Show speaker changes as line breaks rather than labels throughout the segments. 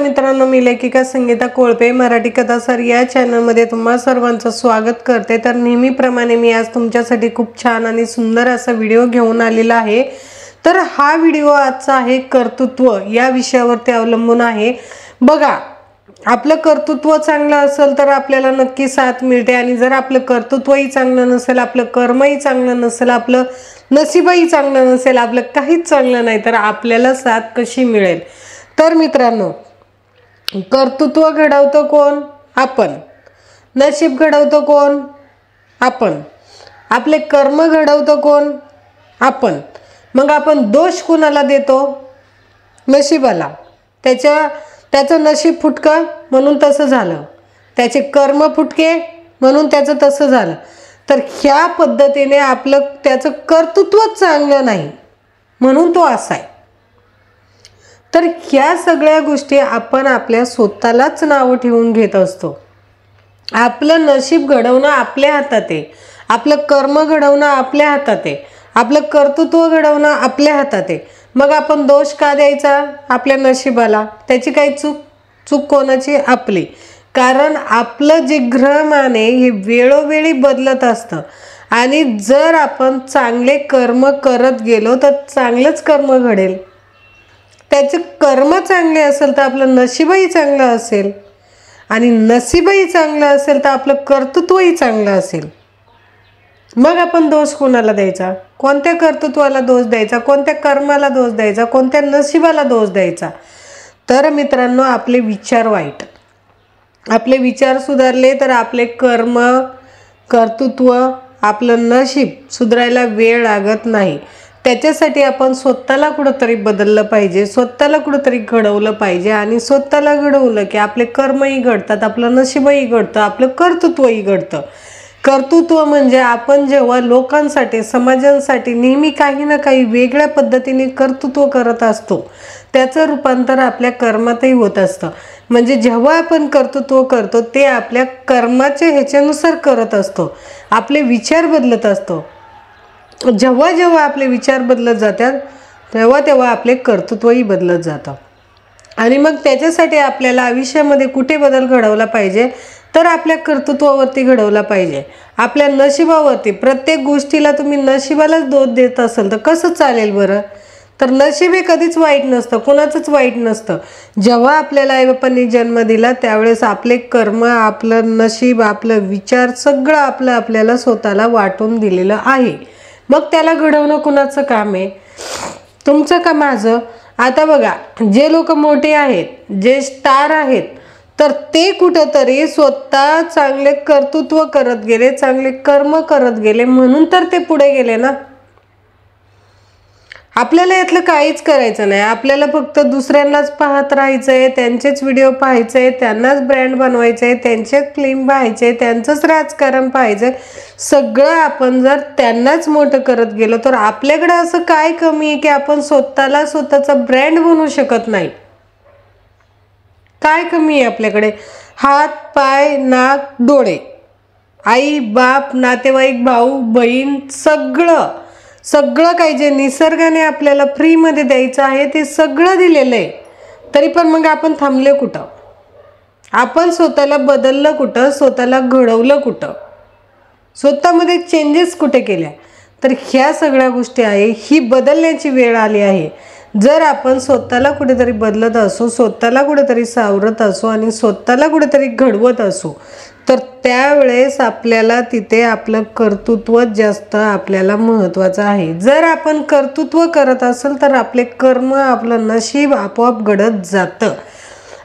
मित्रांनो, मी लेखिका संगीता कोळपे मराठी कथासार या चॅनलमध्ये तुम्हा सर्वांचं स्वागत करते। तर नेहमीप्रमाणे मी आज तुमच्यासाठी खूप छान आणि सुंदर असा व्हिडिओ घेऊन आलेला आहे। तर हा व्हिडिओ आजचा आहे कर्तृत्व या विषयावरती अवलंबून आहे। बघा, आपलं कर्तृत्व चांगलं असेल तर आपल्याला नक्की साथ मिळते, आणि जर आपलं कर्तृत्वही चांगलं नसेल, आपलं कर्मही चांगलं नसेल, आपलं नशीबही चांगलं नसेल, आपलं काहीच चांगलं नाही, तर आपल्याला साथ कशी मिळेल? तर मित्रांनो, कर्तृत्व घडवतो कोण? आपण। नशीब घडवतो कोण? आपण। आपले कर्म घडवतो कोण? आपण। मग आपण दोष कोणाला देतो? नशिबाला। त्याचं नशीब फुटकं म्हणून तसं झालं, त्याचे कर्म फुटके म्हणून त्याचं तसं झालं। तर ह्या पद्धतीने आपलं त्याचं कर्तृत्वच चांगलं नाही म्हणून तो असा आहे। तर ह्या सगळ्या गोष्टी आपण आपल्या स्वतःलाच नाव ठेवून घेत असतो। आपलं नशीब घडवणं आपल्या हातात आहे, आपलं कर्म घडवणं आपल्या हातात आहे, आपलं कर्तृत्व घडवणं आपल्या हातात आहे। मग आपण दोष का द्यायचा आपल्या नशिबाला? त्याची काही चूक कोणाची? आपली। कारण आपलं जे ग्रहमान आहे हे वेळोवेळी बदलत असतं, आणि जर आपण चांगले कर्म करत गेलो तर चांगलंच कर्म घडेल। त्याचे कर्म चांगले असेल तर आपलं नशीबही चांगलं असेल, आणि नशीबही चांगलं असेल तर आपलं कर्तृत्वही चांगलं असेल। मग आपण दोष कोणाला द्यायचा? कोणत्या कर्तृत्वाला दोष द्यायचा? कोणत्या कर्माला दोष द्यायचा? कोणत्या नशिबाला दोष द्यायचा? तर मित्रांनो, आपले विचार वाईट, आपले विचार सुधारले तर आपले कर्म, कर्तृत्व, आपलं नशीब सुधारायला वेळ लागत नाही। त्याच्यासाठी आपण स्वतःला कुठंतरी बदललं पाहिजे, स्वतःला कुठंतरी घडवलं पाहिजे, आणि स्वतःला घडवलं की आपले कर्मही घडतात, आपलं नशीबही घडतं, आपलं कर्तृत्वही घडतं। कर्तृत्व म्हणजे आपण जेव्हा लोकांसाठी, समाजांसाठी नेहमी काही ना काही वेगळ्या पद्धतीने कर्तृत्व करत असतो, त्याचं रूपांतर आपल्या कर्मातही होत असतं। म्हणजे जेव्हा आपण कर्तृत्व करतो ते आपल्या कर्माच्या ह्याच्यानुसार करत असतो, आपले विचार बदलत असतो। जेव्हा जेव्हा आपले विचार बदलत जातात तेव्हा तेव्हा आपले कर्तृत्वही बदलत जातं। आणि मग त्याच्यासाठी आपल्याला आयुष्यामध्ये कुठे बदल घडवला पाहिजे? तर आपल्या कर्तृत्वावरती घडवला पाहिजे, आपल्या नशिबावरती। प्रत्येक गोष्टीला तुम्ही नशिबालाच दोष देत असाल तर कसं चालेल बरं? तर नशीब हे कधीच वाईट नसतं, कोणाचंच वाईट नसतं। जेव्हा आपल्याला आईबापांनी जन्म दिला त्यावेळेस आपले कर्म, आपलं नशीब, आपलं विचार सगळं आपल्याला स्वतःला वाटून दिलेलं आहे। मग त्याला घडवणं कुणाचं काम आहे? तुमचं का माझं? आता बघा, जे लोक मोठे आहेत, जे स्टार आहेत, तर ते कुठंतरी स्वतः चांगले कर्तृत्व करत गेले, चांगले कर्म करत गेले, म्हणून तर ते पुढे गेले ना। आपल्याला यातलं काहीच करायचं नाही, आपल्याला फक्त दुसऱ्यांनाच पाहत राहायचंय, त्यांचेच व्हिडिओ पाहायचे, त्यांनाच ब्रँड बनवायचे, त्यांचेच फिल्म पाहायचे, त्यांचंच राजकारण पाहायचंय। सगळं आपण जर त्यांनाच मोठं करत गेलो तर आपल्याकडे असं काय कमी आहे की आपण स्वतःला स्वतःचा ब्रँड बनवू शकत नाही? काय कमी आहे आपल्याकडे? हात, पाय, नाक, डोळे, आई बाप, नातेवाईक, भाऊ बहीण, सगळं काही जे निसर्गाने आपल्याला फ्रीमध्ये द्यायचं आहे ते सगळं दिलेलं आहे। तरी पण मग आपण थांबले कुठं? आपण स्वतःला बदललं कुठं? स्वतःला घडवलं कुठं? स्वतःमध्ये चेंजेस कुठे केल्या? तर ह्या सगळ्या गोष्टी आहे, ही बदलण्याची वेळ आली आहे। जर आपण स्वतःला कुठेतरी बदलत असू, स्वतःला कुठेतरी सावरत असू, आणि स्वतःला कुठेतरी घडवत असू, तर त्यावेळेस आपल्याला तिथे आपलं कर्तृत्व जास्त आपल्याला महत्त्वाचं आहे। जर आपण कर्तृत्व करत असेल तर आपले कर्म, आपलं नशीब आपोआप घडत जातं।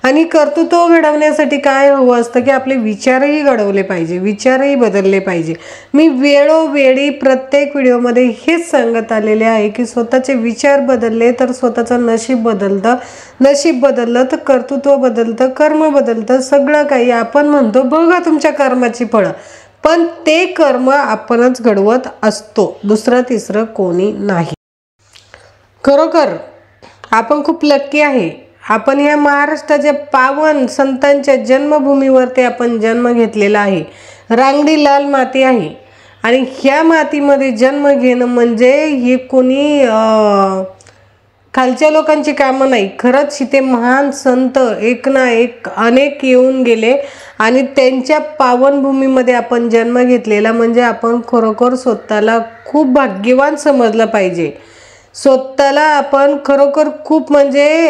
आणि कर्तृत्व घडवण्यासाठी काय हवं असतं की आपले विचारही घडवले पाहिजे, विचारही बदलले पाहिजे। मी वेळोवेळी प्रत्येक व्हिडिओमध्ये हेच सांगत आलेले आहे की स्वतःचे विचार बदलले तर स्वतःचं नशीब बदलतं, नशीब बदललं तर कर्तृत्व बदलतं, कर्म बदलतं, सगळं काही। आपण म्हणतो बघा तुमच्या कर्माची फळं, पण ते कर्म आपणच घडवत असतो, दुसरं तिसरं कोणी नाही। खरोखर आपण खूप लक्की आहे, आपण ह्या महाराष्ट्राच्या पावन संतांच्या जन्मभूमीवरती आपण जन्म घेतलेला आहे। रांगडी लाल माती आहे, आणि ह्या मातीमध्ये जन्म घेणं म्हणजे हे कोणी खालच्या लोकांची कामं नाही, खरंच इथे महान संत एक ना एक अनेक येऊन गेले आणि त्यांच्या पावनभूमीमध्ये आपण जन्म घेतलेला म्हणजे आपण खरोखर स्वतःला खूप भाग्यवान समजलं पाहिजे। स्वतःला आपण खरोखर खूप म्हणजे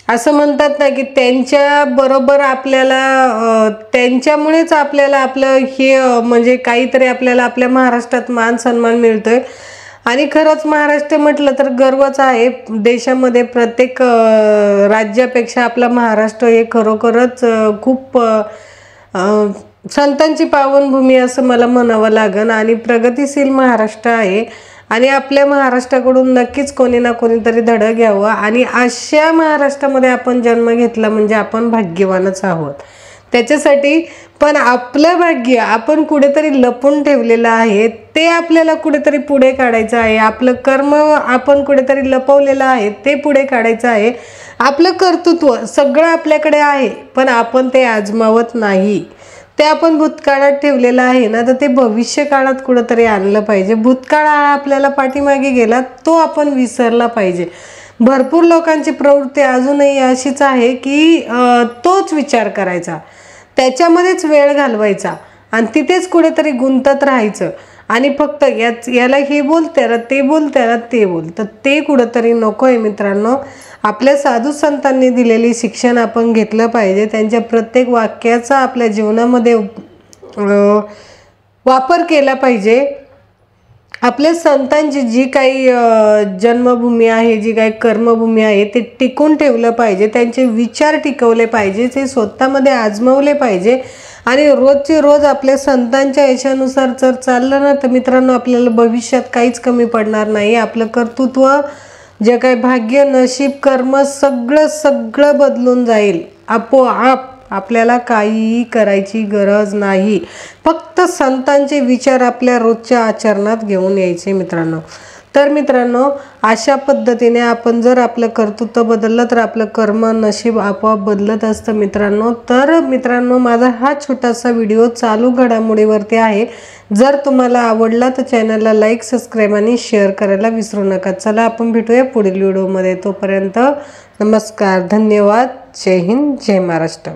असं म्हणतात ना की त्यांच्या बरोबर आपल्याला त्यांच्यामुळेच आपल्याला आपलं हे म्हणजे काहीतरी आपल्याला आपल्या महाराष्ट्रात मान सन्मान मिळतोय। आणि खरंच महाराष्ट्र म्हटलं तर गर्वच आहे देशामध्ये, प्रत्येक राज्यापेक्षा आपला महाराष्ट्र हे खरोखरच खूप संतांची पावनभूमी असं मला म्हणावं लागेल आणि प्रगतिशील महाराष्ट्र आहे। आणि आपल्या महाराष्ट्राकडून नक्कीच कोणी ना कोणीतरी धडा घ्यावं आणि अशा महाराष्ट्रामध्ये आपण जन्म घेतला म्हणजे आपण भाग्यवानच आहोत। त्याच्यासाठी पण आपलं भाग्य आपण कुठेतरी लपून ठेवलेलं आहे, ते आपल्याला कुठेतरी पुढे काढायचं आहे। आपलं कर्म आपण कुठेतरी लपवलेलं आहे, ते पुढे काढायचं आहे। आपलं कर्तृत्व सगळं आपल्याकडे आहे पण आपण ते आजमावत नाही, ते आपण भूतकाळात ठेवलेलं आहे ना, तर ते भविष्य काळात कुठेतरी आणलं पाहिजे। भूतकाळ आपल्याला पाठीमागे गेला तो आपण विसरला पाहिजे। भरपूर लोकांची प्रवृत्ती अजूनही अशीच आहे की तोच विचार करायचा, त्याच्यामध्येच वेळ घालवायचा आणि तिथेच कुठेतरी गुंतत राहायचं आणि फक्त याला हे बोल त्याला ते बोल त्याला ते बोल, तर ते कुठेतरी नको आहे मित्रांनो। आपल्या साधू संतांनी दिलेली शिक्षण आपण घेतलं पाहिजे, त्यांच्या प्रत्येक वाक्याचा आपल्या जीवनामध्ये वापर केला पाहिजे। आपल्या संतांची जी काही जन्मभूमी आहे, जी काही कर्मभूमी आहे ते टिकून ठेवलं पाहिजे, त्यांचे विचार टिकवले पाहिजे, ते स्वतःमध्ये आजमावले पाहिजे आणि रोजचे रोज आपल्या संतांच्या याच्यानुसार जर चाललं ना तर मित्रांनो आपल्याला भविष्यात काहीच कमी पडणार नाही। आपलं कर्तृत्व जे काही भाग्य नशीब कर्म सगळं बदलून जाईल आपोआप। आपल्याला काहीही करायची गरज नाही, फक्त संतांचे विचार आपल्या रोजच्या आचरणात घेऊन यायचे मित्रांनो। तर मित्रांनो अशा पद्धतीने आपण जर आपलं कर्तृत्व बदललं तर आपलं कर्म नशीब आपोआप बदलत असतं मित्रांनो। तर मित्रांनो माझा हा छोटासा व्हिडिओ चालू घडामोडीवरती आहे, जर तुम्हाला आवडला तर चॅनलला लाईक सबस्क्राईब आणि शेअर करायला विसरू नका। चला आपण भेटूया पुढील व्हिडिओमध्ये, तोपर्यंत नमस्कार, धन्यवाद, जय हिंद, जय महाराष्ट्र।